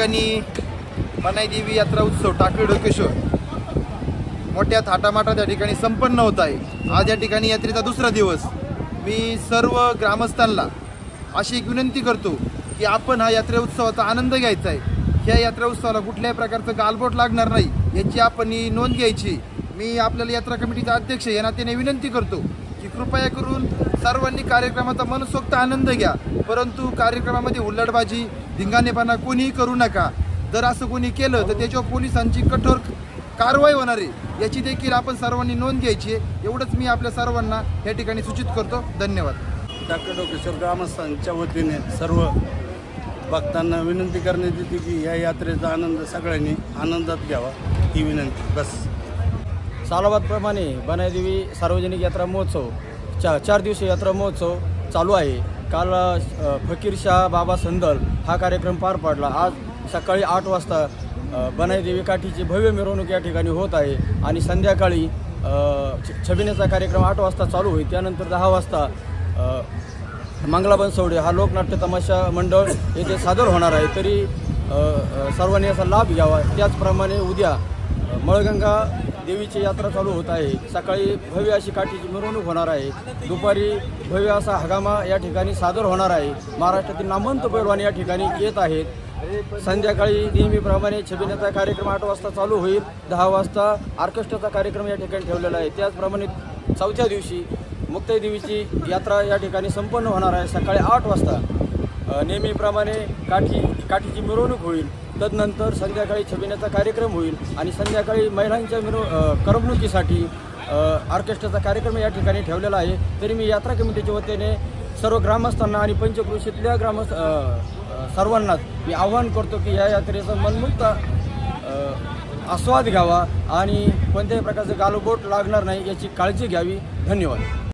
ठिकाणी बनाई देवी यात्रा उत्सव टाकळी डोकेश्वर मोठ्या थाटामाटात या ठिकाणी संपन्न होत आहे। आज या ठिकाणी यात्रेचा दुसरा दिवस। मी सर्व ग्रामस्थांना अशी एक विनंती करतो की आपण हा यात्रा उत्सवाचा आनंद घ्यायचा आहे। ह्या यात्रा उत्सवाला कुठल्याही प्रकारचं गालबोट लागणार नाही याची आपण नोंद घ्यायची। मी आपल्याला यात्रा कमिटीचा अध्यक्ष या नात्याने विनंती करतो की कृपया करून सर्वांनी कार्यक्रमाचा मनसोक्त आनंद घ्या, परंतु कार्यक्रमामध्ये हुल्लडबाजी धिंगाणेपणा कोणीही करू नका। जर असं कोणी केलं तर त्याच्यावर पोलिसांची कठोर कारवाई होणार आहे याची देखील आपण सर्वांनी नोंद घ्यायची आहे। एवढंच मी आपल्या सर्वांना या ठिकाणी सूचित करतो। धन्यवाद। टाकळी डोकेश्वर ग्रामस्थांच्या वतीने सर्व भक्तांना विनंती करण्यात येते की या यात्रेचा आनंद सगळ्यांनी आनंदात घ्यावा ही विनंती। बस सालाबादप्रमाणे बनाई देवी सार्वजनिक यात्रा महोत्सव 4 दिवसीय यात्रा महोत्सव चालू आहे। काल फकीरशाह बाबा संदल हा कार्यक्रम पार पडला। आज सकाळी 8 वाजता बनाई देवी काठीची भव्य मिरवणूक या ठिकाणी होत आहे आणि संध्याकाळी छबिनेचा कार्यक्रम 8 वाजता चालू होईल। त्यानंतर 10 वाजता मंगला बनसोडे हा लोकनाट्य तमाशा मंडळ येथे सादर होणार आहे। तरी सर्वांनी याचा लाभ घ्यावा। त्याचप्रमाणे उद्या मळगंगा देवीची यात्रा चालू होत आहे। सकाळी भव्य अशी काठीची मिरवणूक होणार आहे। दुपारी भव्य असा हगामा या ठिकाणी सादर होणार आहे। महाराष्ट्रातील नामवंत पैलवान या ठिकाणी येत आहेत। संध्याकाळी नेहमीप्रमाणे छबिनेचा कार्यक्रम 8 वाजता चालू होईल। 10 वाजता ऑर्केस्ट्राचा कार्यक्रम या ठिकाणी ठेवलेला आहे। त्याचप्रमाणे 4थ्या दिवशी मुक्ताई देवीची यात्रा या ठिकाणी संपन्न होणार आहे। सकाळी 8 वाजता नेहमीप्रमाणे काठीची मिरवणूक होईल। तदनंतर संध्याकाळी छबिनेचा कार्यक्रम होईल आणि संध्याकाळी महिलांच्या करमणुकीसाठी ऑर्केस्ट्राचा कार्यक्रम या ठिकाणी ठेवलेला आहे। तरी मी यात्रा कमिटीच्या वतीने सर्व ग्रामस्थांना आणि पंचक्रोशीतल्या सर्वांनाच मी आवाहन करतो की या यात्रेचा मनमुक्त आस्वाद घ्यावा आणि कोणत्याही प्रकारचं गालबोट लागणार नाही याची काळजी घ्यावी। धन्यवाद।